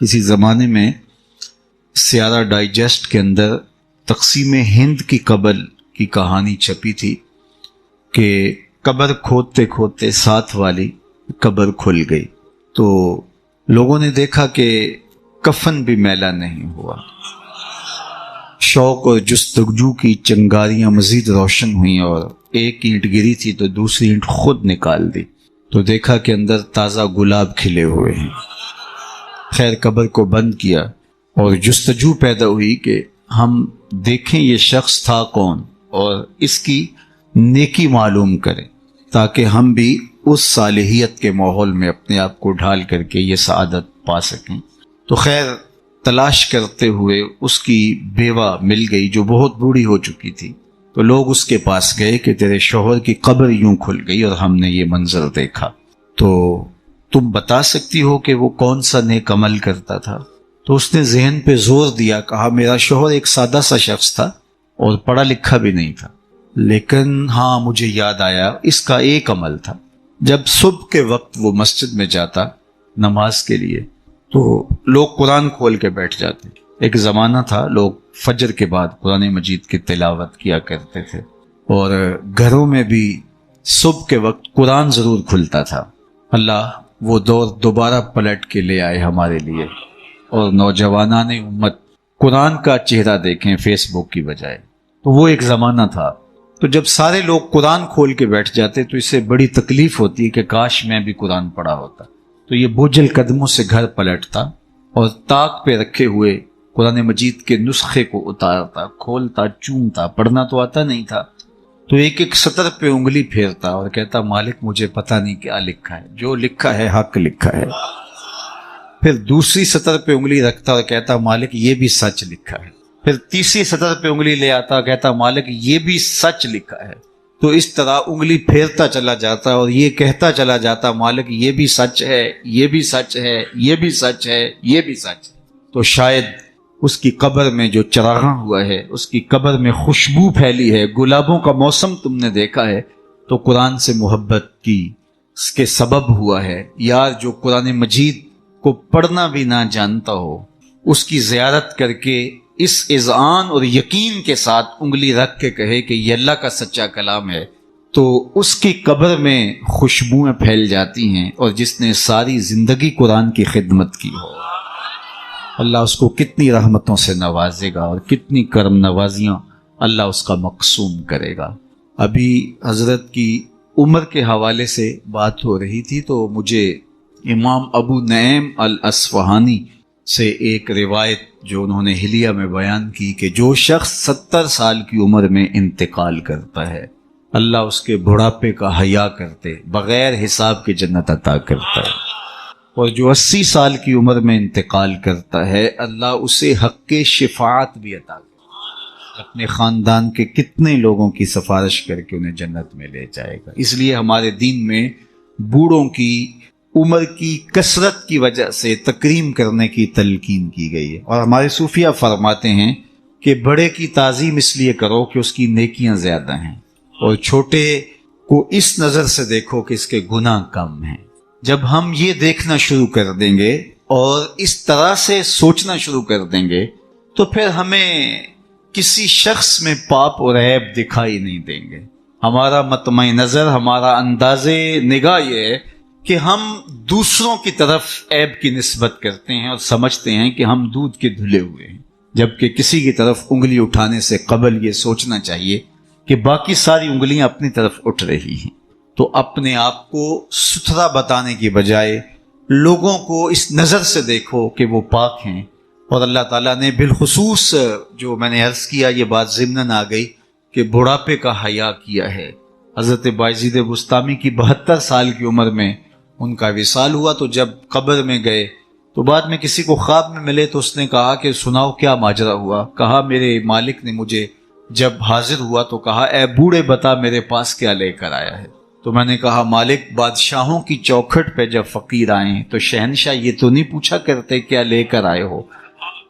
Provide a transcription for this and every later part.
کسی زمانے میں سیارہ ڈائجسٹ کے اندر تقسیم ہند کی قبر کی کہانی چھپی تھی کہ قبر کھودتے کھودتے ساتھ والی قبر کھل گئی تو لوگوں نے دیکھا کہ کفن بھی میلا نہیں ہوا. شوق اور جستجو کی چنگاریاں مزید روشن ہوئیں اور ایک اینٹ گری تھی تو دوسری اینٹ خود نکال دی تو دیکھا کہ اندر تازہ گلاب کھلے ہوئے ہیں. خیر قبر کو بند کیا اور جستجو پیدا ہوئی کہ ہم دیکھیں یہ شخص تھا کون اور اس کی نیکی معلوم کریں تاکہ ہم بھی اس صالحیت کے ماحول میں اپنے آپ کو ڈھال کر کے یہ سعادت پا سکیں. تو خیر تلاش کرتے ہوئے اس کی بیوہ مل گئی جو بہت بوڑھی ہو چکی تھی. تو لوگ اس کے پاس گئے کہ تیرے شوہر کی قبر یوں کھل گئی اور ہم نے یہ منظر دیکھا، تو تم بتا سکتی ہو کہ وہ کون سا نیک عمل کرتا تھا؟ تو اس نے ذہن پہ زور دیا، کہا میرا شوہر ایک سادہ سا شخص تھا اور پڑھا لکھا بھی نہیں تھا، لیکن ہاں مجھے یاد آیا اس کا ایک عمل تھا. جب صبح کے وقت وہ مسجد میں جاتا نماز کے لیے تو لوگ قرآن کھول کے بیٹھ جاتے. ایک زمانہ تھا لوگ فجر کے بعد قرآن مجید کی تلاوت کیا کرتے تھے اور گھروں میں بھی صبح کے وقت قرآن ضرور کھلتا تھا. اللہ وہ دور دوبارہ پلٹ کے لے آئے ہمارے لیے اور نوجوانان امت قرآن کا چہرہ دیکھیں فیس بک کی بجائے. تو وہ ایک زمانہ تھا. تو جب سارے لوگ قرآن کھول کے بیٹھ جاتے تو اسے بڑی تکلیف ہوتی ہے کہ کاش میں بھی قرآن پڑھا ہوتا. تو یہ بوجھل قدموں سے گھر پلٹتا اور طاق پہ رکھے ہوئے قرآن مجید کے نسخے کو اتارتا، کھولتا، چومتا. پڑھنا تو آتا نہیں تھا تو ایک ایک سطر پہ انگلی پھیرتا اور کہتا مالک مجھے پتہ نہیں کیا لکھا ہے، جو لکھا ہے حق لکھا ہے. پھر دوسری سطر پہ انگلی رکھتا اور کہتا مالک یہ بھی سچ لکھا ہے. پھر تیسری سطر پہ انگلی لے آتا، کہتا مالک یہ بھی سچ لکھا ہے. تو اس طرح انگلی پھیرتا چلا جاتا اور یہ کہتا چلا جاتا مالک یہ بھی سچ ہے، یہ بھی سچ ہے، یہ بھی سچ ہے، یہ بھی سچ ہے. تو شاید اس کی قبر میں جو چراغاں ہوا ہے، اس کی قبر میں خوشبو پھیلی ہے، گلابوں کا موسم تم نے دیکھا ہے، تو قرآن سے محبت کی اس کے سبب ہوا ہے. یار جو قرآن مجید کو پڑھنا بھی نہ جانتا ہو اس کی زیارت کر کے اس اذعان اور یقین کے ساتھ انگلی رکھ کے کہے کہ یہ اللہ کا سچا کلام ہے تو اس کی قبر میں خوشبوئیں پھیل جاتی ہیں. اور جس نے ساری زندگی قرآن کی خدمت کی ہو اللہ اس کو کتنی رحمتوں سے نوازے گا اور کتنی کرم نوازیاں اللہ اس کا مقسوم کرے گا. ابھی حضرت کی عمر کے حوالے سے بات ہو رہی تھی تو مجھے امام ابو نعیم الاصفہانی سے ایک روایت جو انہوں نے حلیہ میں بیان کی کہ جو شخص 70 سال کی عمر میں انتقال کرتا ہے اللہ اس کے بڑھاپے کا حیا کرتے بغیر حساب کے جنت عطا کرتا ہے، اور جو 80 سال کی عمر میں انتقال کرتا ہے اللہ اسے حق کے شفاعت بھی عطا کرتا ہے، اپنے خاندان کے کتنے لوگوں کی سفارش کر کے انہیں جنت میں لے جائے گا. اس لیے ہمارے دین میں بوڑھوں کی عمر کی کثرت کی وجہ سے تکریم کرنے کی تلقین کی گئی ہے. اور ہمارے صوفیہ فرماتے ہیں کہ بڑے کی تعظیم اس لیے کرو کہ اس کی نیکیاں زیادہ ہیں اور چھوٹے کو اس نظر سے دیکھو کہ اس کے گناہ کم ہیں. جب ہم یہ دیکھنا شروع کر دیں گے اور اس طرح سے سوچنا شروع کر دیں گے تو پھر ہمیں کسی شخص میں پاپ اور عیب دکھائی نہیں دیں گے. ہمارا مطمع نظر، ہمارا انداز نگاہ یہ ہے کہ ہم دوسروں کی طرف عیب کی نسبت کرتے ہیں اور سمجھتے ہیں کہ ہم دودھ کے دھلے ہوئے ہیں، جبکہ کسی کی طرف انگلی اٹھانے سے قبل یہ سوچنا چاہیے کہ باقی ساری انگلیاں اپنی طرف اٹھ رہی ہیں. تو اپنے آپ کو ستھرا بتانے کی بجائے لوگوں کو اس نظر سے دیکھو کہ وہ پاک ہیں. اور اللہ تعالیٰ نے بالخصوص جو میں نے عرض کیا یہ بات ضمناً آ گئی کہ بڑھاپے کا حیا کیا ہے. حضرت بایزید بسطامی کی 72 سال کی عمر میں ان کا وصال ہوا تو جب قبر میں گئے تو بعد میں کسی کو خواب میں ملے تو اس نے کہا کہ سناؤ کیا ماجرا ہوا. کہا میرے مالک نے مجھے جب حاضر ہوا تو کہا اے بوڑھے بتا میرے پاس کیا لے کر آیا ہے. تو میں نے کہا مالک بادشاہوں کی چوکھٹ پہ جب فقیر آئیں تو شہنشاہ یہ تو نہیں پوچھا کرتے کیا لے کر آئے ہو،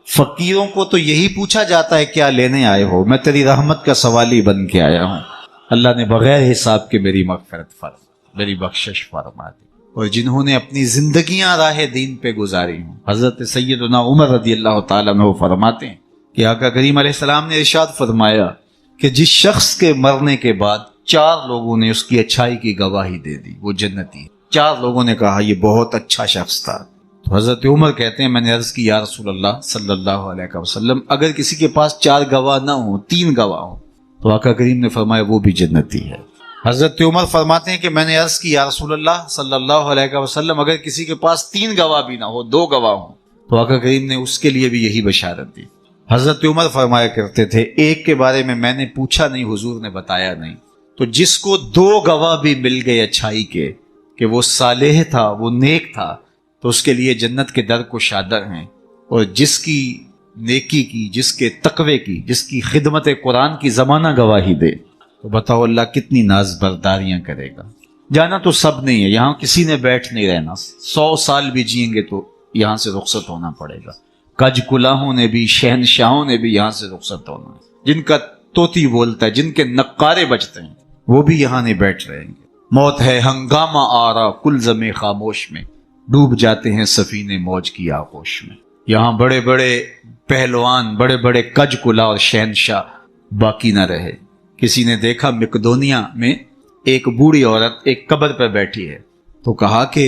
فقیروں کو تو یہی پوچھا جاتا ہے کیا لینے آئے ہو. میں تیری رحمت کا سوالی بن کے آیا ہوں. اللہ نے بغیر حساب کے میری مغفرت فرما، میری بخشش فرما دی. اور جنہوں نے اپنی زندگیاں راہ دین پہ گزاری ہوں۔ حضرت سیدنا عمر رضی اللہ تعالیٰ عنہ فرماتے ہیں کہ آقا کریم علیہ السلام نے ارشاد فرمایا کہ جس شخص کے مرنے کے بعد 4 لوگوں نے اس کی اچھائی کی گواہی دے دی وہ جنتی ہے۔ 4 لوگوں نے کہا یہ بہت اچھا شخص تھا۔ تو حضرت عمر کہتے ہیں میں نے عرض کی یا رسول اللہ صلی اللہ علیہ وسلم اگر کسی کے پاس 4 گواہ نہ ہوں 3 گواہ ہوں تو آقا کریم نے فرمایا وہ بھی جنتی ہے۔ حضرت عمر فرماتے ہیں کہ میں نے عرض کی یا رسول اللہ صلی اللہ علیہ وسلم اگر کسی کے پاس 3 گواہ بھی نہ ہو 2 گواہ ہوں تو آقا کریم نے اس کے لیے بھی یہی بشارت دی۔ حضرت عمر فرمایا کرتے تھے ایک کے بارے میں میں نے پوچھا نہیں حضور نے بتایا نہیں، تو جس کو 2 گواہ بھی مل گئے اچھائی کے کہ وہ صالح تھا وہ نیک تھا تو اس کے لیے جنت کے در کشادہ ہیں، اور جس کی نیکی کی جس کے تقوی کی جس کی خدمت قرآن کی زمانہ گواہی دے تو بتاؤ اللہ کتنی ناز برداریاں کرے گا۔ جانا تو سب نہیں ہے، یہاں کسی نے بیٹھ نہیں رہنا، 100 سال بھی جئیں گے تو یہاں سے رخصت ہونا پڑے گا۔ کج کلاہوں نے بھی شہنشاہوں نے بھی یہاں سے رخصت ہونا ہے، جن کا طوطی بولتا ہے جن کے نقارے بجتے ہیں وہ بھی یہاں نہیں بیٹھ رہیں گے۔ موت ہے ہنگامہ آرا کل زمیں خاموش میں، ڈوب جاتے ہیں سفینے موج کی آغوش میں۔ یہاں بڑے بڑے پہلوان بڑے بڑے کج کلا اور شہنشاہ باقی نہ رہے۔ کسی نے دیکھا مقدونیہ میں ایک بوڑھی عورت ایک قبر پہ بیٹھی ہے تو کہا کہ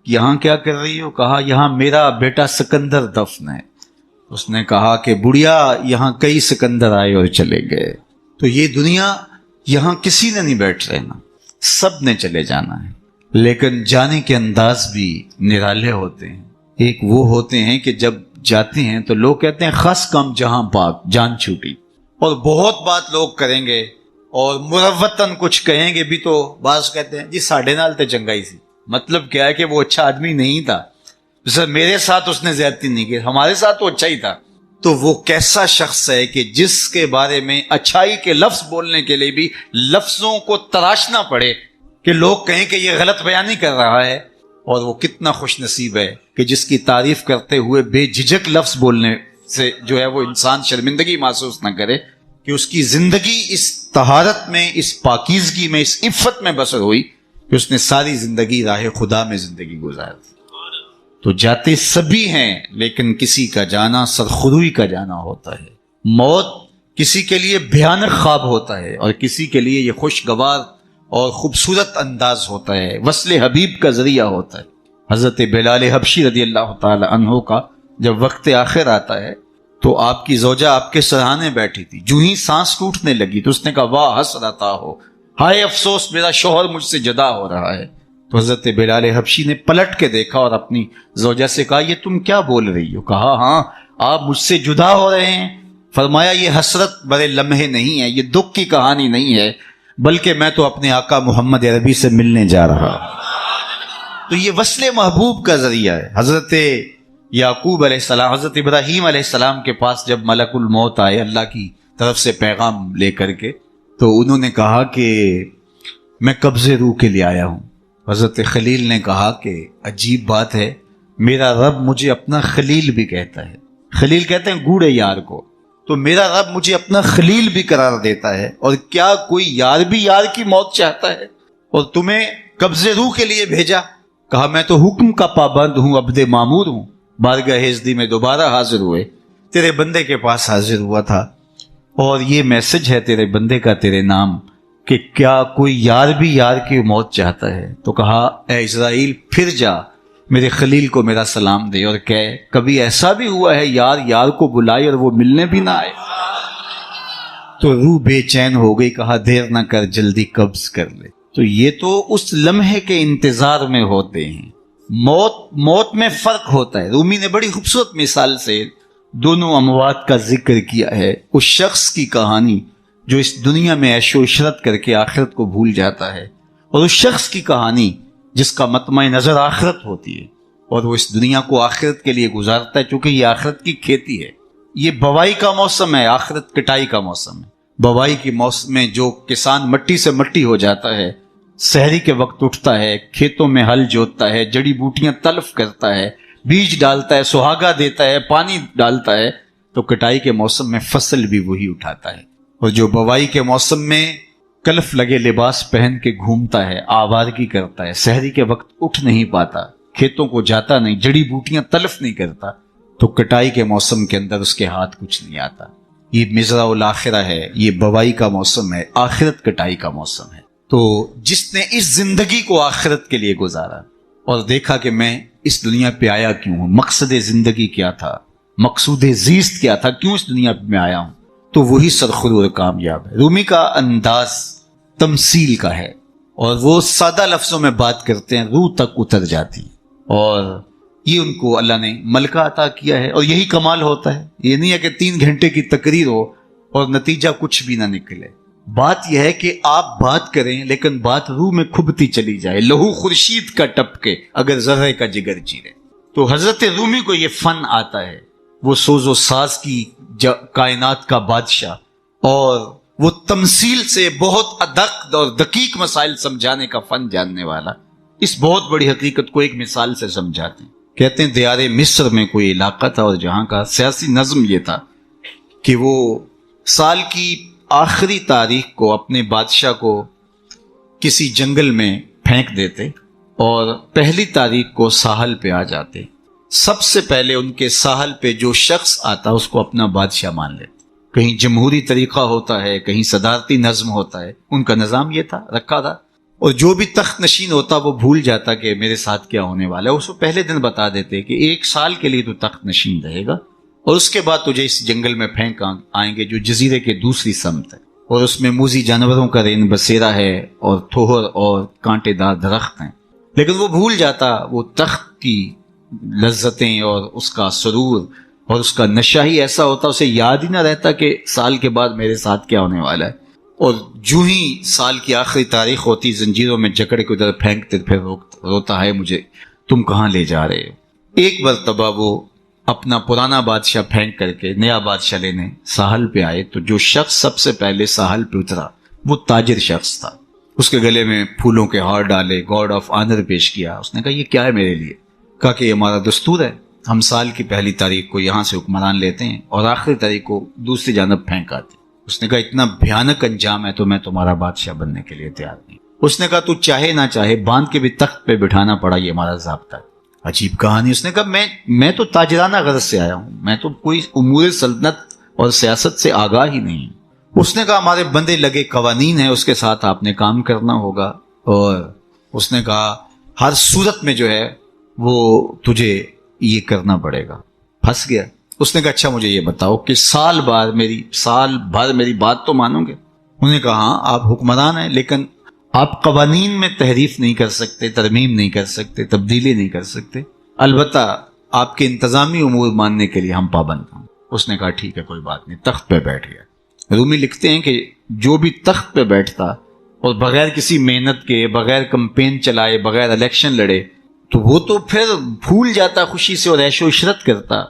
یہاں کیا کر رہی ہو؟ کہا یہاں میرا بیٹا سکندر دفن ہے۔ اس نے کہا کہ بڑھیا یہاں کئی سکندر آئے اور چلے گئے، تو یہ دنیا یہاں کسی نے نہیں بیٹھ رہنا، سب نے چلے جانا ہے، لیکن جانے کے انداز بھی نرالے ہوتے ہیں۔ ایک وہ ہوتے ہیں کہ جب جاتے ہیں تو لوگ کہتے ہیں خس کم جہاں پاک جان چھوٹی، اور بہت بات لوگ کریں گے اور مروتاً کچھ کہیں گے بھی تو بعض کہتے ہیں جی ساڑھے نال تے چنگائی سی، مطلب کیا ہے کہ وہ اچھا آدمی نہیں تھا، سر میرے ساتھ اس نے زیادتی نہیں کی، ہمارے ساتھ تو اچھا ہی تھا۔ تو وہ کیسا شخص ہے کہ جس کے بارے میں اچھائی کے لفظ بولنے کے لیے بھی لفظوں کو تراشنا پڑے کہ لوگ کہیں کہ یہ غلط بیانی کر رہا ہے، اور وہ کتنا خوش نصیب ہے کہ جس کی تعریف کرتے ہوئے بے جھجک لفظ بولنے سے جو ہے وہ انسان شرمندگی محسوس نہ کرے کہ اس کی زندگی اس طہارت میں اس پاکیزگی میں اس عفت میں بسر ہوئی کہ اس نے ساری زندگی راہ خدا میں زندگی گزاری۔ تو جاتے سبھی ہیں لیکن کسی کا جانا سرخروئی کا جانا ہوتا ہے۔ موت کسی کے لیے بھیانک خواب ہوتا ہے اور کسی کے لیے یہ خوشگوار اور خوبصورت انداز ہوتا ہے، وصل حبیب کا ذریعہ ہوتا ہے۔ حضرت بلال حبشی رضی اللہ تعالی عنہ کا جب وقت آخر آتا ہے تو آپ کی زوجہ آپ کے سرہانے بیٹھی تھی، جو ہی سانس ٹوٹنے لگی تو اس نے کہا واہ حسرتا ہو، ہائے افسوس میرا شوہر مجھ سے جدا ہو رہا ہے۔ تو حضرت بلال حبشی نے پلٹ کے دیکھا اور اپنی زوجہ سے کہا یہ تم کیا بول رہی ہو؟ کہا ہاں آپ مجھ سے جدا ہو رہے ہیں۔ فرمایا یہ حسرت برے لمحے نہیں ہے، یہ دکھ کی کہانی نہیں ہے، بلکہ میں تو اپنے آقا محمد عربی سے ملنے جا رہا ہوں۔ تو یہ وصل محبوب کا ذریعہ ہے۔ حضرت یعقوب علیہ السلام حضرت ابراہیم علیہ السلام کے پاس جب ملک الموت آئے اللہ کی طرف سے پیغام لے کر کے تو انہوں نے کہا کہ میں قبض روح کے لیے آیا ہوں۔ حضرت خلیل نے کہا کہ عجیب بات ہے، میرا رب مجھے اپنا خلیل بھی کہتا ہے۔ خلیل کہتے ہیں گوڑے یار کو، تو میرا رب مجھے اپنا خلیل بھی قرار دیتا ہے، اور کیا کوئی یار بھی یار کی موت چاہتا ہے؟ اور تمہیں قبض روح کے لیے بھیجا؟ کہا میں تو حکم کا پابند ہوں، عبد معمور ہوں، بارگاہ ہزدی میں دوبارہ حاضر ہوئے، تیرے بندے کے پاس حاضر ہوا تھا، اور یہ میسج ہے تیرے بندے کا تیرے نام کہ کیا کوئی یار بھی یار کی موت چاہتا ہے؟ تو کہا اے اسرائیل پھر جا میرے خلیل کو میرا سلام دے اور کہے کبھی ایسا بھی ہوا ہے یار یار کو بلائے اور وہ ملنے بھی نہ آئے؟ تو روح بے چین ہو گئی، کہا دیر نہ کر جلدی قبض کر لے۔ تو یہ تو اس لمحے کے انتظار میں ہوتے ہیں۔ موت میں فرق ہوتا ہے۔ رومی نے بڑی خوبصورت مثال سے دونوں اموات کا ذکر کیا ہے۔ اس شخص کی کہانی جو اس دنیا میں عیش و عشرت کر کے آخرت کو بھول جاتا ہے، اور اس شخص کی کہانی جس کا مطمع نظر آخرت ہوتی ہے اور وہ اس دنیا کو آخرت کے لیے گزارتا ہے، چونکہ یہ آخرت کی کھیتی ہے۔ یہ بوائی کا موسم ہے، آخرت کٹائی کا موسم ہے۔ بوائی کے موسم میں جو کسان مٹی سے مٹی ہو جاتا ہے، سحری کے وقت اٹھتا ہے، کھیتوں میں ہل جوتتا ہے، جڑی بوٹیاں تلف کرتا ہے، بیج ڈالتا ہے، سہاگا دیتا ہے، پانی ڈالتا ہے، تو کٹائی کے موسم میں فصل بھی وہی اٹھاتا ہے۔ اور جو بوائی کے موسم میں کلف لگے لباس پہن کے گھومتا ہے، آوارگی کرتا ہے، سحری کے وقت اٹھ نہیں پاتا، کھیتوں کو جاتا نہیں، جڑی بوٹیاں تلف نہیں کرتا، تو کٹائی کے موسم کے اندر اس کے ہاتھ کچھ نہیں آتا۔ یہ مزرع الاخرہ ہے، یہ بوائی کا موسم ہے، آخرت کٹائی کا موسم ہے۔ تو جس نے اس زندگی کو آخرت کے لیے گزارا اور دیکھا کہ میں اس دنیا پہ آیا کیوں ہوں، مقصد زندگی کیا تھا، مقصود زیست کیا تھا، کیوں اس دنیا پہ میں آیا ہوں، تو وہی سرخرو اور کامیاب ہے۔ رومی کا انداز تمثیل کا ہے اور وہ سادہ لفظوں میں بات کرتے ہیں، روح تک اتر جاتی، اور یہ ان کو اللہ نے ملکہ عطا کیا ہے۔ اور یہی کمال ہوتا ہے، یہ نہیں ہے کہ 3 گھنٹے کی تقریر ہو اور نتیجہ کچھ بھی نہ نکلے۔ بات یہ ہے کہ آپ بات کریں لیکن بات روح میں کھبتی چلی جائے، لہو خورشید کا ٹپکے اگر ذرے کا جگر چیرے۔ تو حضرت رومی کو یہ فن آتا ہے، وہ سوز و ساز کی کائنات کا بادشاہ، اور وہ تمثیل سے بہت ادق اور دقیق مسائل سمجھانے کا فن جاننے والا، اس بہت بڑی حقیقت کو ایک مثال سے سمجھاتے ہیں۔ کہتے ہیں دیار مصر میں کوئی علاقہ تھا اور جہاں کا سیاسی نظم یہ تھا کہ وہ سال کی آخری تاریخ کو اپنے بادشاہ کو کسی جنگل میں پھینک دیتے اور پہلی تاریخ کو ساحل پہ آ جاتے۔ سب سے پہلے ان کے ساحل پہ جو شخص آتا اس کو اپنا بادشاہ مان لیتے۔ کہیں جمہوری طریقہ ہوتا ہے، کہیں صدارتی نظم ہوتا ہے، ان کا نظام یہ تھا رکھا تھا، اور جو بھی تخت نشین ہوتا وہ بھول جاتا کہ میرے ساتھ کیا ہونے والا ہے، اس کو پہلے دن بتا دیتے کہ 1 سال کے لیے تو تخت نشین رہے گا، اور اس کے بعد تجھے اس جنگل میں پھینک آئیں گے جو جزیرے کے دوسری سمت ہے، اور اس میں موذی جانوروں کا رین بسیرا ہے اور تھوہر اور کانٹے دار درخت ہیں۔ لیکن وہ بھول جاتا وہ تخت کی لذتیں اور اس کا سرور اور اس کا نشہ ہی ایسا ہوتا، اسے یاد ہی نہ رہتا کہ سال کے بعد میرے ساتھ کیا ہونے والا ہے، اور جو ہی سال کی آخری تاریخ ہوتی زنجیروں میں جکڑ کے ادھر پھینکتے، پھر روتا ہے مجھے تم کہاں لے جا رہے ہو۔ ایک مرتبہ وہ اپنا پرانا بادشاہ پھینک کر کے نیا بادشاہ لینے ساحل پہ آئے، تو جو شخص سب سے پہلے ساحل پہ اترا وہ تاجر شخص تھا۔ اس کے گلے میں پھولوں کے ہار ڈالے، گارڈ آف آنر پیش کیا۔ اس نے کہا یہ کیا ہے میرے لیے؟ کہا کہ یہ ہمارا دستور ہے، ہم سال کی پہلی تاریخ کو یہاں سے حکمران لیتے ہیں اور آخری تاریخ کو دوسری جانب پھینک آتے۔ اس نے کہا اتنا بھیانک انجام ہے تو میں تمہارا بادشاہ بننے کے لیے تیار نہیں۔ اس نے کہا تو چاہے نہ چاہے باندھ کے بھی تخت پہ بٹھانا پڑا، یہ ہمارا ضابطہ ہے۔ عجیب کہانی۔ اس نے کہا میں تو تاجرانہ غرض سے آیا ہوں، میں تو کوئی امور سلطنت اور سیاست سے آگاہ ہی نہیں۔ اس نے کہا ہمارے بندے لگے قوانین ہیں، اس کے ساتھ آپ نے کام کرنا ہوگا، اور اس نے کہا ہر صورت میں جو ہے وہ تجھے یہ کرنا پڑے گا۔ پھنس گیا۔ اس نے کہا اچھا مجھے یہ بتاؤ کہ سال بھر میری بات تو مانو گے؟ انہوں نے کہا ہاں آپ حکمران ہیں، لیکن آپ قوانین میں تحریف نہیں کر سکتے، ترمیم نہیں کر سکتے، تبدیلی نہیں کر سکتے، البتہ آپ کے انتظامی امور ماننے کے لیے ہم پابند ہیں۔ اس نے کہا ٹھیک ہے کوئی بات نہیں، تخت پہ بیٹھ گیا۔ رومی لکھتے ہیں کہ جو بھی تخت پہ بیٹھتا اور بغیر کسی محنت کے، بغیر کمپین چلائے، بغیر الیکشن لڑے، تو وہ تو پھر بھول جاتا خوشی سے اور عیش و عشرت کرتا،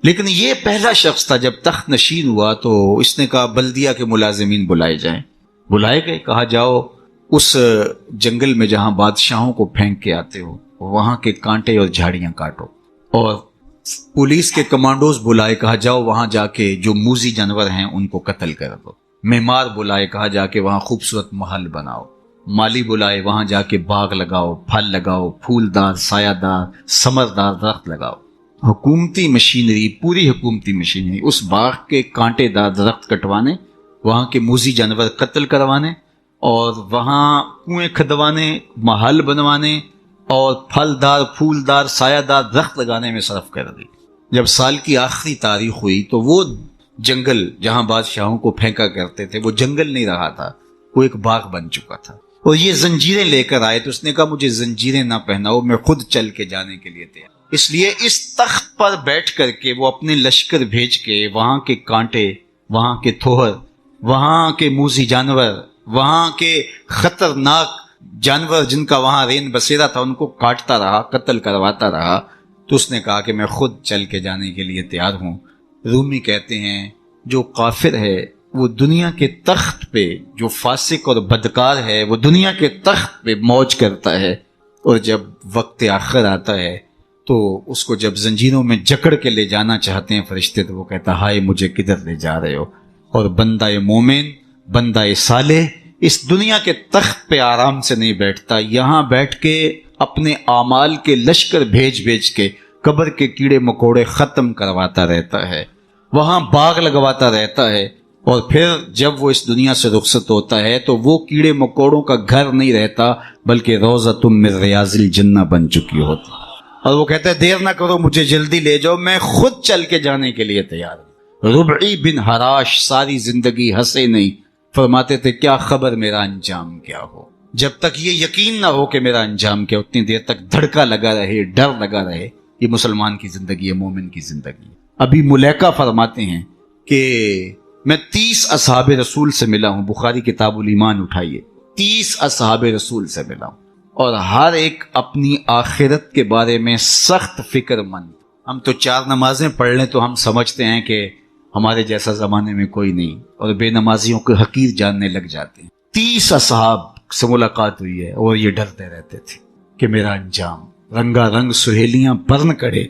لیکن یہ پہلا شخص تھا جب تخت نشین ہوا تو اس نے کہا بلدیہ کے ملازمین بلائے جائیں۔ بلائے گئے، کہا جاؤ اس جنگل میں جہاں بادشاہوں کو پھینک کے آتے ہو وہاں کے کانٹے اور جھاڑیاں کاٹو، اور پولیس کے کمانڈوز بلائے، کہا جاؤ وہاں جا کے جو موذی جانور ہیں ان کو قتل کر دو۔ معمار بلائے، کہا جا کے وہاں خوبصورت محل بناؤ۔ مالی بلائے، وہاں جا کے باغ لگاؤ، پھل لگاؤ، پھولدار سایہ دار ثمردار درخت لگاؤ۔ حکومتی مشینری، پوری حکومتی مشینری، اس باغ کے کانٹے دار درخت کٹوانے، وہاں کے موذی جانور قتل کروانے، اور وہاں کنویں کھدوانے، محل بنوانے اور پھلدار پھولدار سایہ دار درخت لگانے میں صرف کر دی۔ جب سال کی آخری تاریخ ہوئی تو وہ جنگل جہاں بادشاہوں کو پھینکا کرتے تھے وہ جنگل نہیں رہا تھا، وہ ایک باغ بن چکا تھا، اور یہ زنجیریں لے کر آئے۔ تو اس نے کہا مجھے زنجیریں نہ پہناؤ، میں خود چل کے جانے کے لیے تیار۔ اس لیے اس تخت پر بیٹھ کر کے وہ اپنے لشکر بھیج کے وہاں کے کانٹے، وہاں کے تھوہر، وہاں کے موذی جانور، وہاں کے خطرناک جانور جن کا وہاں رین بسیرا تھا ان کو کاٹتا رہا، قتل کرواتا رہا۔ تو اس نے کہا کہ میں خود چل کے جانے کے لیے تیار ہوں۔ رومی کہتے ہیں جو کافر ہے وہ دنیا کے تخت پہ، جو فاسق اور بدکار ہے وہ دنیا کے تخت پہ موج کرتا ہے، اور جب وقت آخر آتا ہے تو اس کو جب زنجیروں میں جکڑ کے لے جانا چاہتے ہیں فرشتے تو وہ کہتا ہائے مجھے کدھر لے جا رہے ہو، اور بندہ مومن، بندہ صالح اس دنیا کے تخت پہ آرام سے نہیں بیٹھتا، یہاں بیٹھ کے اپنے اعمال کے لشکر بھیج بھیج کے قبر کے کیڑے مکوڑے ختم کرواتا رہتا ہے، وہاں باغ لگواتا رہتا ہے، اور پھر جب وہ اس دنیا سے رخصت ہوتا ہے تو وہ کیڑے مکوڑوں کا گھر نہیں رہتا بلکہ روضۃ من ریاض الجنہ بن چکی ہوتی، اور وہ کہتا ہے دیر نہ کرو، مجھے جلدی لے جاؤ، میں خود چل کے جانے کے لیے تیار ہوں۔ ربعی بن حراش ساری زندگی ہنسے نہیں، فرماتے تھے کیا خبر میرا انجام کیا ہو، جب تک یہ یقین نہ ہو کہ میرا انجام کیا، اتنی دیر تک دھڑکا لگا رہے، ڈر لگا رہے۔ یہ مسلمان کی زندگی ہے، مومن کی زندگی ہے۔ ابھی ملیکہ فرماتے ہیں کہ میں 30 اصحاب رسول سے ملا ہوں، بخاری کتاب الایمان اٹھائیے، 30 اصحاب رسول سے ملا ہوں، اور ہر ایک اپنی آخرت کے بارے میں سخت فکر مند۔ ہم تو 4 نمازیں پڑھ لیں تو ہم سمجھتے ہیں کہ ہمارے جیسا زمانے میں کوئی نہیں، اور بے نمازیوں کو حقیر جاننے لگ جاتے ہیں۔ 30 اصحاب سے ملاقات ہوئی ہے اور یہ ڈرتے رہتے تھے کہ میرا انجام، رنگا رنگ سہیلیاں پرن کڑے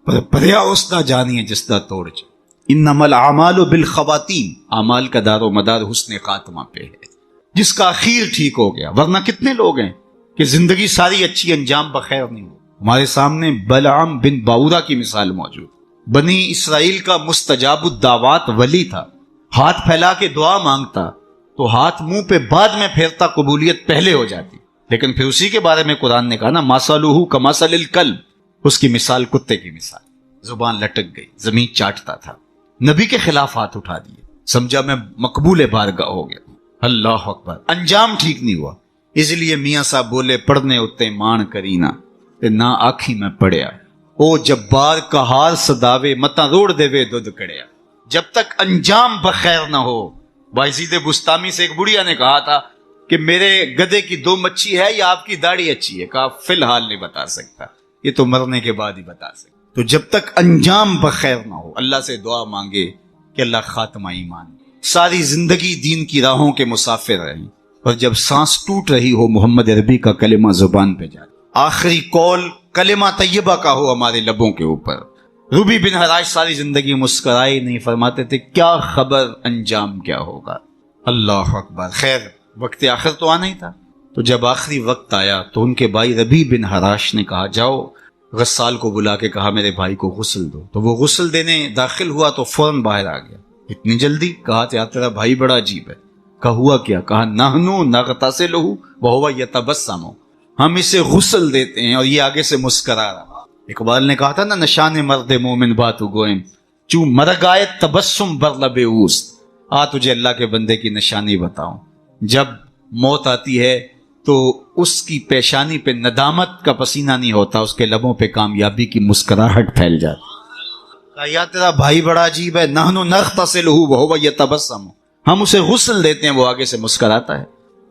پر پریا اسدا جانیے جس دا توڑ جائے۔ انما الاعمال بالخواتیم، اعمال کا دار و مدار حسن خاتمہ پہ ہے، جس کا اخیر ٹھیک ہو گیا۔ ورنہ کتنے لوگ ہیں کہ زندگی ساری اچھی، انجام بخیر نہیں ہو۔ ہمارے سامنے بلعام بن باورا کی مثال موجود، بنی اسرائیل کا مستجاب الدعوات ولی تھا، ہاتھ پھیلا کے دعا مانگتا تو ہاتھ منہ پہ بعد میں پھیرتا، قبولیت پہلے ہو جاتی، لیکن پھر اسی کے بارے میں قرآن نے کہا نا مثلہ کمثل الکلب، اس کی مثال کتے کی مثال، زبان لٹک گئی، زمین چاٹتا تھا، نبی کے خلاف ہاتھ اٹھا دیے، سمجھا میں مقبول بارگاہ ہو گیا۔ اللہ اکبر، انجام ٹھیک نہیں ہوا، اس لیے میاں صاحب بولے پڑھنے اتے مان کرینا تے نہ آکھی میں پڑھیا، او جبار کہار صداوے متا روڑ دے وے دودھ کڑیا۔ جب تک انجام بخیر نہ ہو، بائزید بستامی سے ایک بڑھیا نے کہا تھا کہ میرے گدھے کی 2 مچھی ہے یا آپ کی داڑھی اچھی ہے، کہا فی الحال نہیں بتا سکتا، یہ تو مرنے کے بعد ہی بتا سکتا۔ تو جب تک انجام بخیر نہ ہو، اللہ سے دعا مانگے کہ اللہ خاتمہ ایمان، ساری زندگی دین کی راہوں کے مسافر رہیں، اور جب سانس ٹوٹ رہی ہو محمد عربی کا کلمہ زبان پہ جائے، آخری قول کلمہ طیبہ کا ہو ہمارے لبوں کے اوپر۔ ربی بن حراش ساری زندگی مسکرائے نہیں، فرماتے تھے کیا خبر انجام کیا ہوگا۔ اللہ اکبر، خیر وقت آخر تو آنا ہی تھا، تو جب آخری وقت آیا تو ان کے بھائی ربی بن حراش نے کہا جاؤ، غسال کو بلا کے کہا میرے بھائی کو غسل دو، تو وہ غسل دینے داخل ہوا تو فوراً باہر آ گیا۔ اتنی جلدی؟ کہا یار تیرا بھائی بڑا عجیب ہے۔ کہا ہوا کیا؟ کہا نحنو نغتسلہ وہو یتبسم، ہم اسے غسل دیتے ہیں اور یہ آگے سے مسکرا رہا۔ اقبال نے کہا تھا نا نشان مرد مومن باتو گوئم چوں مرگ آئے تبسم بر لب اوست، آ تجھے اللہ کے بندے کی نشانی بتاؤں، جب موت آتی ہے تو اس کی پیشانی پہ ندامت کا پسینہ نہیں ہوتا، اس کے لبوں پہ کامیابی کی مسکراہٹ پھیل جاتی۔ یا تیرا بھائی بڑا عجیب ہے، نحنو نغتسلہ وہو یتبسم، ہم اسے غسل دیتے ہیں وہ آگے سے مسکراتا ہے۔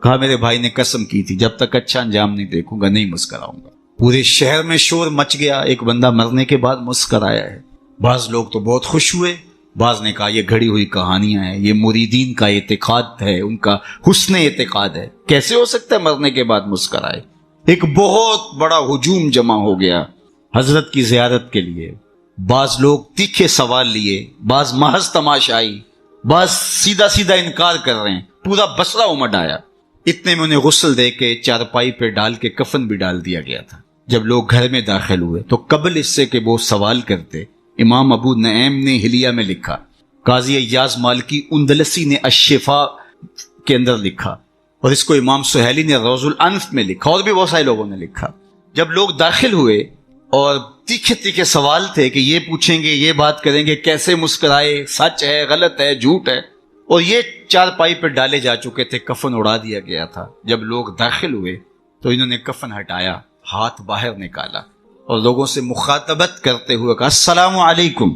کہا میرے بھائی نے قسم کی تھی جب تک اچھا انجام نہیں دیکھوں گا نہیں مسکراؤں گا۔ پورے شہر میں شور مچ گیا، ایک بندہ مرنے کے بعد مسکرایا ہے۔ بعض لوگ تو بہت خوش ہوئے، بعض نے کہا یہ گھڑی ہوئی کہانیاں ہیں، یہ مریدین کا اعتقاد ہے، ان کا حسن اعتقاد ہے، کیسے ہو سکتا ہے مرنے کے بعد مسکرائے۔ ایک بہت بڑا ہجوم جمع ہو گیا حضرت کی زیارت کے لیے، بعض لوگ تیکھے سوال لیے، بعض محض تماشائی، بعض سیدھا سیدھا انکار کر رہے ہیں، پورا بسرا امڈ آیا۔ اتنے میں انہیں غسل دے کے چارپائی پہ ڈال کے کفن بھی ڈال دیا گیا تھا۔ جب لوگ گھر میں داخل ہوئے تو قبل اس سے کہ وہ سوال کرتے، امام ابو نعیم نے حلیہ میں لکھا، قاضی ایاز مالکی اندلسی نے الشفاء کے اندر لکھا، اور اس کو امام سہیلی نے روض الانف میں لکھا، اور بھی بہت سارے لوگوں نے لکھا۔ جب لوگ داخل ہوئے اور تیکھے تیکھے سوال تھے کہ یہ پوچھیں گے، یہ بات کریں گے، کیسے مسکرائے، سچ ہے، غلط ہے، جھوٹ ہے، اور یہ چارپائی پہ ڈالے جا چکے تھے، کفن اڑا دیا گیا تھا۔ جب لوگ داخل ہوئے تو انہوں نے کفن ہٹایا، ہاتھ باہر نکالا اور لوگوں سے مخاطبت کرتے ہوئے کہا السلام علیکم۔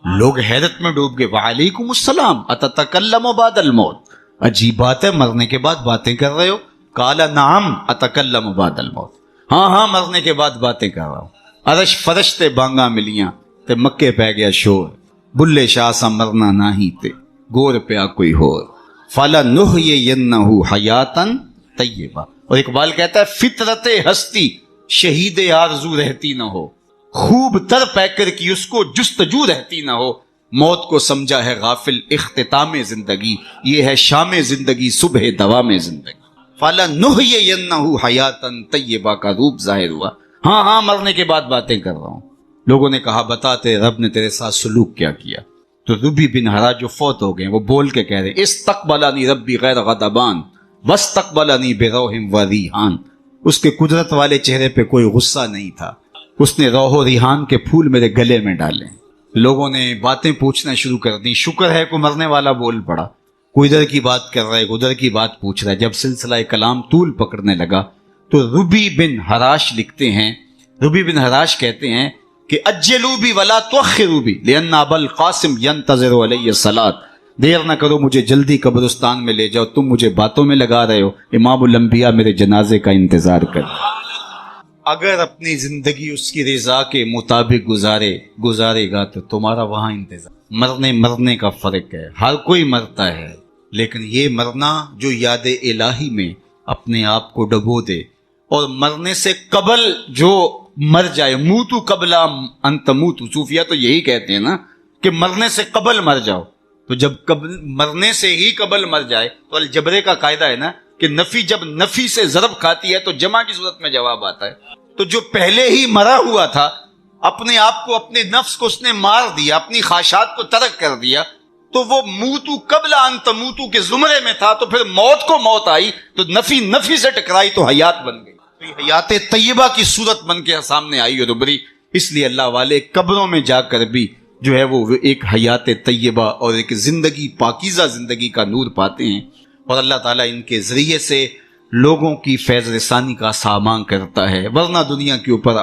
لوگ حیرت میں ڈوب گئے، وعلیکم السلام اتتکلم بعد الموت، عجیب بات ہے مرنے کے بعد باتیں کر رہے ہو؟ قال نعم اتکلم بعد الموت، ہاں ہاں مرنے کے بعد باتیں کر رہا ہوں۔ عرش فرش تے بانگا ملیاں تے مکے پہ گیا شور، بلے شاہ سا مرنا نہ ہی تے گور پیا کوئی ہور، فلا نحیینہ حیاتا طیبہ۔ اور اقبال کہتا ہے فطرت ہستی شہید آرزو رہتی نہ ہو، خوب تر پیکر کی اس کو جستجو رہتی نہ ہو، موت کو سمجھا ہے غافل اختتام زندگی، یہ ہے شام زندگی صبح دوام زندگی۔ فَلَنُحْيِيَنَّهُ حَيَاتًا طَيِّبَةً کا روپ ظاہر ہوا۔ ہاں مرنے کے بعد باتیں کر رہا ہوں۔ لوگوں نے کہا بتا تیرے رب نے تیرے ساتھ سلوک کیا کیا؟ تو ربی بن حراج جو فوت ہو گئے وہ بول کے کہہ رہے استقبلنی ربی غیر غضبان واستقبلنی بروح و ریحان۔ اس کے قدرت والے چہرے پہ کوئی غصہ نہیں تھا، اس نے روح و ریحان کے پھول میرے گلے میں ڈالے۔ لوگوں نے باتیں پوچھنا شروع کر دی، شکر ہے کوئی مرنے والا بول پڑا، کوئی ادھر کی بات کر رہا ہے، ادھر کی بات پوچھ رہا ہے۔ جب سلسلہ کلام طول پکڑنے لگا تو ربی بن حراش لکھتے ہیں، ربی بن حراش کہتے ہیں کہ اجلوا بی ولا تؤخروا بی لان ابا القاسم ينتظر علی الصلاۃ، دیر نہ کرو مجھے جلدی قبرستان میں لے جاؤ، تم مجھے باتوں میں لگا رہے ہو، امام الانبیاء میرے جنازے کا انتظار کر۔ اگر اپنی زندگی اس کی رضا کے مطابق گزارے گا تو تمہارا وہاں انتظار۔ مرنے کا فرق ہے، ہر کوئی مرتا ہے، لیکن یہ مرنا جو یاد الہی میں اپنے آپ کو ڈبو دے، اور مرنے سے قبل جو مر جائے، موتو قبل ان تموتو، صوفیہ تو یہی کہتے ہیں نا کہ مرنے سے قبل مر جاؤ۔ تو جب مرنے سے ہی قبل مر جائے تو الجبرے کا قاعدہ ہے نا کہ نفی جب نفی سے ضرب کھاتی ہے تو جمع کی صورت میں جواب آتا ہے۔ تو جو پہلے ہی مرا ہوا تھا، اپنے آپ کو، اپنے نفس کو اس نے مار دیا، اپنی خواہشات کو ترک کر دیا، تو وہ موتو قبل ان تموتو کے زمرے میں تھا، تو پھر موت کو موت آئی تو نفی سے ٹکرائی تو حیات بن گئی، تو یہ حیات طیبہ کی صورت بن کے سامنے آئی اور ابھری۔ اس لیے اللہ والے قبروں میں جا کر بھی جو ہے وہ ایک حیات طیبہ اور ایک زندگی، پاکیزہ زندگی کا نور پاتے ہیں، اور اللہ تعالیٰ ان کے ذریعے سے لوگوں کی فیض رسانی کا سامان کرتا ہے۔ ورنہ دنیا کے اوپر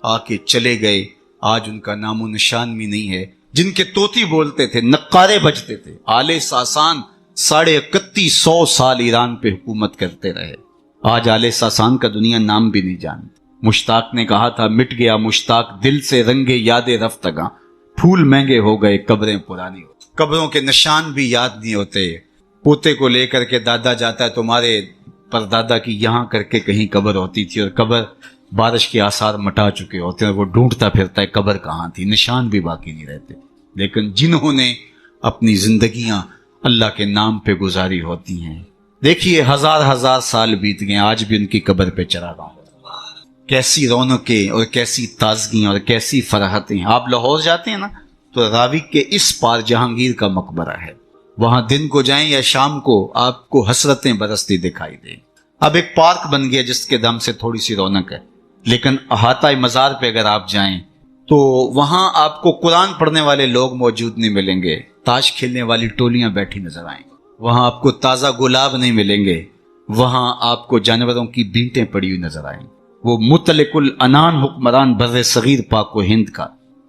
آ کے چلے گئے، آج ان کا نام و نشان بھی نہیں ہے۔ جن کے طوطی بولتے تھے، نقارے بجتے تھے، آل ساسان 3150 سال ایران پہ حکومت کرتے رہے، آج آل ساسان کا دنیا نام بھی نہیں جانتی۔ مشتاق نے کہا تھا مٹ گیا مشتاق دل سے رنگے یاد رفتگاں، پھول مہنگے ہو گئے قبریں پرانی ہو۔ قبروں کے نشان بھی یاد نہیں ہوتے۔ پوتے کو لے کر کے دادا جاتا ہے، تمہارے پردادا کی یہاں کر کے کہیں قبر ہوتی تھی، اور قبر بارش کے آثار مٹا چکے ہوتے ہیں، وہ ڈھونڈتا پھرتا ہے قبر کہاں تھی، نشان بھی باقی نہیں رہتے۔ لیکن جنہوں نے اپنی زندگیاں اللہ کے نام پہ گزاری ہوتی ہیں، دیکھیے ہزار سال بیت گئے، آج بھی ان کی قبر پہ چراغاں ہو، کیسی رونقیں اور کیسی تازگیاں اور کیسی فرحتیں۔ آپ لاہور جاتے ہیں نا تو راوی کے اس پار جہانگیر کا مقبرہ ہے، وہاں دن کو جائیں یا شام کو آپ کو حسرتیں برستی دکھائی دیں۔ اب ایک پارک بن گیا جس کے دم سے تھوڑی سی رونق ہے، لیکن احاطہ مزار پہ اگر آپ جائیں تو وہاں آپ کو قرآن پڑھنے والے لوگ موجود نہیں ملیں گے، تاش کھیلنے والی ٹولیاں بیٹھی نظر آئیں، وہاں آپ کو تازہ گلاب نہیں ملیں گے، وہاں آپ کو جانوروں کی بینٹیں پڑی ہوئی نظر آئیں۔ وہ مطلق العنان حکمران بر صغیر پاک و ہند کا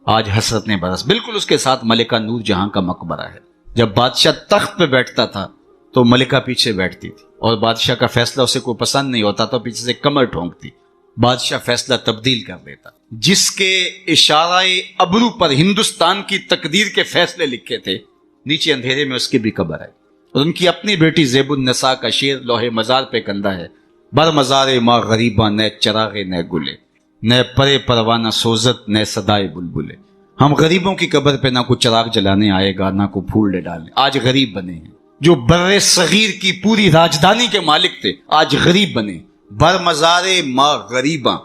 آج حسرتیں برس، بالکل اس کے ساتھ ملکہ نور جہاں کا مقبرہ ہے۔ جب بادشاہ تخت پہ بیٹھتا تھا تو ملکہ پیچھے بیٹھتی تھی، اور بادشاہ کا فیصلہ اسے کوئی پسند نہیں ہوتا تو پیچھے سے کمر ٹھونکتی، بادشاہ فیصلہ تبدیل کر دیتا۔ جس کے اشارہ ابرو پر ہندوستان کی تقدیر کے فیصلے لکھے تھے، نیچے اندھیرے میں اس کی بھی قبر ہے، اور ان کی اپنی بیٹی زیب النساء کا شعر لوہے مزار پہ کندہ ہے، بر مزار ماں غریباں نئے چراغے نئے گلے، نئے پرے پروانہ سوزت نئے صدائے بلبلے۔ ہم غریبوں کی قبر پہ نہ کوئی چراغ جلانے آئے گا، نہ کوئی پھول ڈالنے۔ آج غریب بنے ہیں، جو بر صغیر کی پوری راجدھانی کے مالک تھے آج غریب بنے۔ بر مزار ماں غریباں،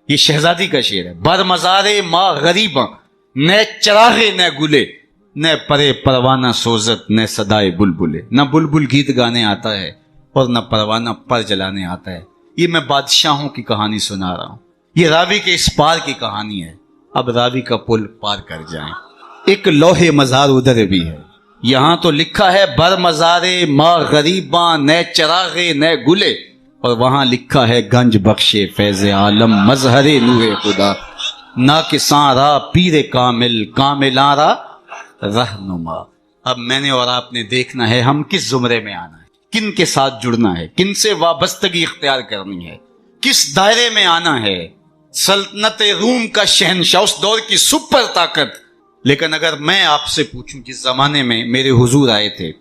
یہ شہزادی کا شعر ہے، بر مزار ماں غریباں نئے چراغے نئے گلے، نئے پرے پروانہ سوزت نئے صدائے بلبلے۔ نہ بلبل گیت گانے آتا ہے اور نہ پروانہ پر جلانے آتا ہے۔ یہ میں بادشاہوں کی کہانی سنا رہا ہوں، یہ راوی کے اس پار کی کہانی ہے۔ اب راوی کا پل پار کر جائیں، ایک لوہے مزار ادھر بھی ہے، یہاں تو لکھا ہے بر مزار ماں غریباں نئے چراغے نئے گلے، اور وہاں لکھا ہے گنج بخشے فیض عالم مظہر نور خدا، نہ کساں را پیر کامل کاملاں را رہنما۔ اب میں نے اور آپ نے دیکھنا ہے ہم کس زمرے میں آنا ہے، کن کے ساتھ جڑنا ہے، کن سے وابستگی اختیار کرنی ہے، کس دائرے میں آنا ہے۔ سلطنت روم کا شہنشاہ، اس دور کی سپر طاقت، لیکن اگر میں آپ سے پوچھوں جس زمانے میں میرے حضور آئے تھے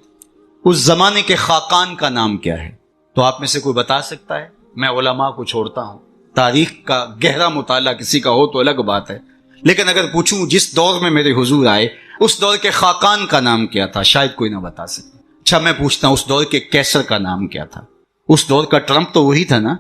اس زمانے کے خاقان کا نام کیا ہے، تو آپ میں سے کوئی بتا سکتا ہے؟ میں علماء کو چھوڑتا ہوں، تاریخ کا گہرا مطالعہ کسی کا ہو تو الگ بات ہے، لیکن اگر پوچھوں جس دور میں میرے حضور آئے اس دور کے خاقان کا نام کیا تھا؟ شاید کوئی نہ بتا سکے۔ اچھا میں پوچھتا ہوں، اس دور کے کیسر کا نام کیا تھا؟ اس دور کا ٹرمپ تو وہی تھا نا،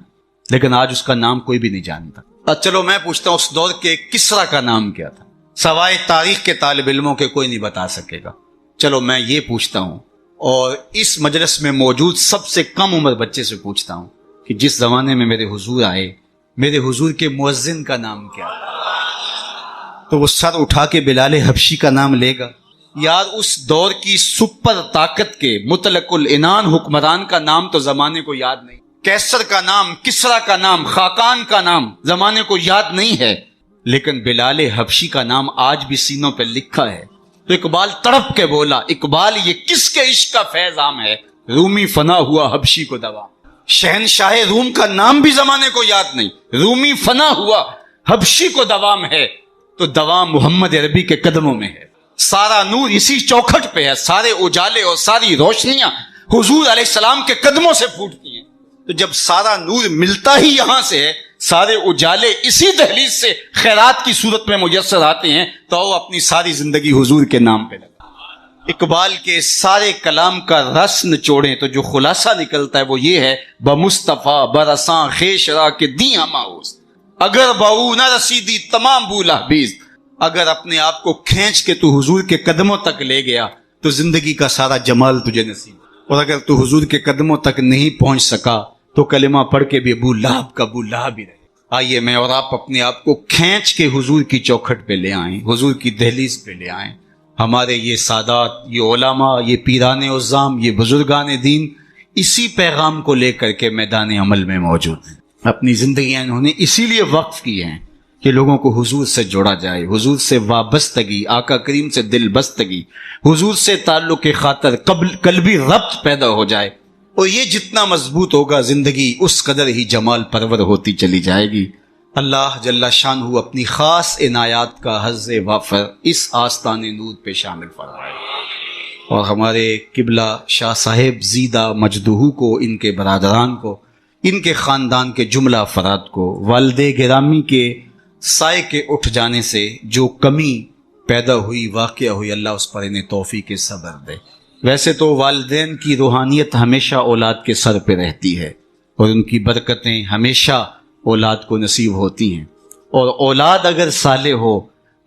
لیکن آج اس کا نام کوئی بھی نہیں جانتا۔ چلو میں پوچھتا ہوں، اس دور کے کسرا کا نام کیا تھا؟ سوائے تاریخ کے طالب علموں کے کوئی نہیں بتا سکے گا۔ چلو میں یہ پوچھتا ہوں، اور اس مجلس میں موجود سب سے کم عمر بچے سے پوچھتا ہوں کہ جس زمانے میں میرے حضور آئے، میرے حضور کے مؤذن کا نام کیا تھا؟ تو وہ سر اٹھا کے بلال حبشی کا نام لے گا؟ یار اس دور کی سپر طاقت کے مطلق العنان حکمران کا نام تو زمانے کو یاد نہیں، کیسر کا نام، کسرا کا نام، خاقان کا نام زمانے کو یاد نہیں ہے، لیکن بلال حبشی کا نام آج بھی سینوں پہ لکھا ہے۔ تو اقبال تڑپ کے بولا، اقبال یہ کس کے عشق کا فیض عام ہے، رومی فنا ہوا حبشی کو دوا۔ شہنشاہ روم کا نام بھی زمانے کو یاد نہیں، رومی فنا ہوا حبشی کو دوام ہے، تو دوام محمد عربی کے قدموں میں ہے۔ سارا نور اسی چوکھٹ پہ ہے، سارے اجالے اور ساری روشنیاں حضور علیہ السلام کے قدموں سے پھوٹتی ہیں۔ تو جب سارا نور ملتا ہی یہاں سے ہے، سارے اجالے اسی دہلیز سے خیرات کی صورت میں میسر آتے ہیں، تو وہ اپنی ساری زندگی حضور کے نام پہ لگا۔ اقبال کے سارے کلام کا رس نچوڑیں تو جو خلاصہ نکلتا ہے وہ یہ ہے، بمصطفیٰ برساں خیش را کے دی ہماؤس، اگر بہو نہ رسیدی تمام بولا بیز۔ اگر اپنے آپ کو کھینچ کے تو حضور کے قدموں تک لے گیا تو زندگی کا سارا جمال تجھے نصیب، اور اگر تو حضور کے قدموں تک نہیں پہنچ سکا تو کلمہ پڑھ کے بھی ابو لہب کا ابو لہب ہی رہے۔ آئیے میں اور آپ اپنے آپ کو کھینچ کے حضور کی چوکھٹ پہ لے آئیں، حضور کی دہلیز پہ لے آئیں۔ ہمارے یہ سادات، یہ علماء، یہ پیران عظام، یہ بزرگان دین اسی پیغام کو لے کر کے میدان عمل میں موجود ہیں۔ اپنی زندگیاں انہوں نے اسی لیے وقف کی ہیں کہ لوگوں کو حضور سے جوڑا جائے، حضور سے وابستگی، آقا کریم سے دل بستگی، حضور سے تعلق خاطر قلبی ربط پیدا ہو جائے، اور یہ جتنا مضبوط ہوگا زندگی اس قدر ہی جمال پرور ہوتی چلی جائے گی۔ اللہ جل شانہ اپنی خاص عنایات کا حظ وافر اس آستان نور پہ شامل فرمائے، اور ہمارے قبلہ شاہ صاحب زیدہ مجدہو کو، ان کے برادران کو، ان کے خاندان کے جملہ افراد کو، والد گرامی کے سائے کے اٹھ جانے سے جو کمی پیدا ہوئی، واقعہ ہوئی، اللہ اس پر انہیں توفیق صبر دے۔ ویسے تو والدین کی روحانیت ہمیشہ اولاد کے سر پہ رہتی ہے، اور ان کی برکتیں ہمیشہ اولاد کو نصیب ہوتی ہیں، اور اولاد اگر صالح ہو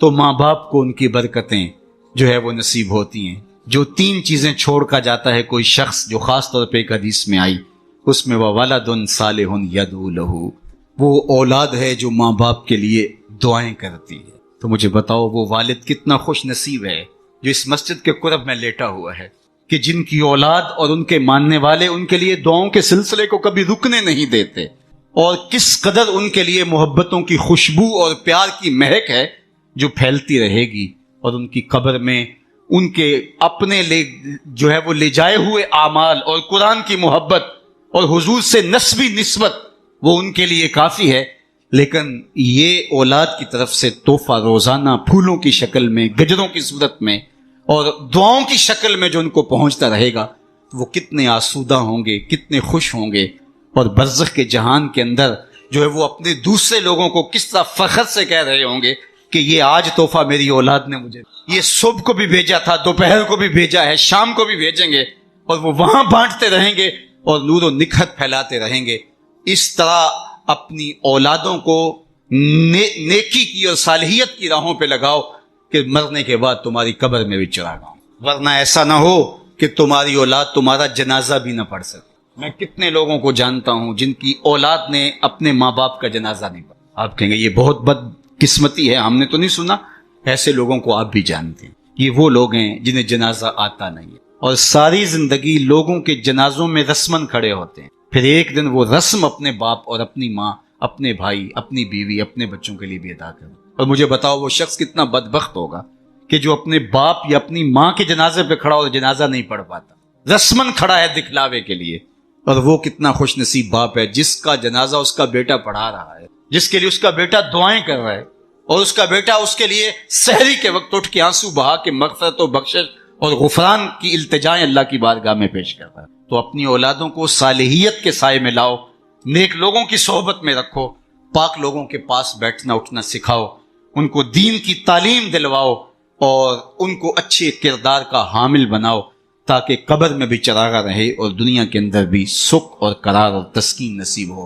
تو ماں باپ کو ان کی برکتیں جو ہے وہ نصیب ہوتی ہیں۔ جو تین چیزیں چھوڑ کر جاتا ہے کوئی شخص، جو خاص طور پہ ایک حدیث میں آئی، اس میں وَوَلَدٌ صَالِحٌ يَدْعُو لَهُ، وہ اولاد ہے جو ماں باپ کے لیے دعائیں کرتی ہے۔ تو مجھے بتاؤ وہ والد کتنا خوش نصیب ہے جو اس مسجد کے قرب میں لیٹا ہوا ہے، کہ جن کی اولاد اور ان کے ماننے والے ان کے لیے دعاؤں کے سلسلے کو کبھی رکنے نہیں دیتے، اور کس قدر ان کے لیے محبتوں کی خوشبو اور پیار کی مہک ہے جو پھیلتی رہے گی، اور ان کی قبر میں ان کے اپنے جو ہے وہ لے جائے ہوئے اعمال اور قرآن کی محبت اور حضور سے نسبی نسبت وہ ان کے لیے کافی ہے۔ لیکن یہ اولاد کی طرف سے تحفہ روزانہ پھولوں کی شکل میں، گجروں کی صورت میں اور دعاؤں کی شکل میں جو ان کو پہنچتا رہے گا، وہ کتنے آسودہ ہوں گے، کتنے خوش ہوں گے، اور برزخ کے جہان کے اندر جو ہے وہ اپنے دوسرے لوگوں کو کس طرح فخر سے کہہ رہے ہوں گے کہ یہ آج تحفہ میری اولاد نے مجھے، یہ صبح کو بھی بھیجا تھا، دوپہر کو بھی بھیجا ہے، شام کو بھی بھیجیں گے، اور وہ وہاں بانٹتے رہیں گے اور نور و نکھت پھیلاتے رہیں گے۔ اس طرح اپنی اولادوں کو نیکی کی اور صالحیت کی راہوں پہ لگاؤ کہ مرنے کے بعد تمہاری قبر میں بھی چراغاں، ورنہ ایسا نہ ہو کہ تمہاری اولاد تمہارا جنازہ بھی نہ پڑھ سکے۔ میں کتنے لوگوں کو جانتا ہوں جن کی اولاد نے اپنے ماں باپ کا جنازہ نہیں پڑھا۔ آپ کہیں گے یہ بہت بد قسمتی ہے، ہم نے تو نہیں سنا۔ ایسے لوگوں کو آپ بھی جانتے ہیں، یہ وہ لوگ ہیں جنہیں جنازہ آتا نہیں ہے، اور ساری زندگی لوگوں کے جنازوں میں رسماً کھڑے ہوتے ہیں، پھر ایک دن وہ رسم اپنے باپ اور اپنی ماں، اپنے بھائی، اپنی بیوی، اپنے بچوں کے لیے بھی ادا کریں۔ اور مجھے بتاؤ وہ شخص کتنا بدبخت ہوگا کہ جو اپنے باپ یا اپنی ماں کے جنازے پہ کھڑا اور جنازہ نہیں پڑھ پاتا، رسماً کھڑا ہے دکھلاوے کے لیے، اور وہ کتنا خوش نصیب باپ ہے جس کا جنازہ اس کا بیٹا پڑھا رہا ہے، جس کے لیے اس کا بیٹا دعائیں کر رہا ہے، اور اس کا بیٹا اس کے لیے سحری کے وقت اٹھ کے آنسو بہا کے مغفرت و بخشش اور غفران کی التجائیں اللہ کی بارگاہ میں پیش کر رہا ہے۔ تو اپنی اولادوں کو صالحیت کے سائے میں لاؤ، نیک لوگوں کی صحبت میں رکھو، پاک لوگوں کے پاس بیٹھنا اٹھنا سکھاؤ، ان کو دین کی تعلیم دلواؤ، اور ان کو اچھے کردار کا حامل بناؤ تاکہ قبر میں بھی چراغاں رہے اور دنیا کے اندر بھی سکھ اور قرار اور تسکین نصیب ہو۔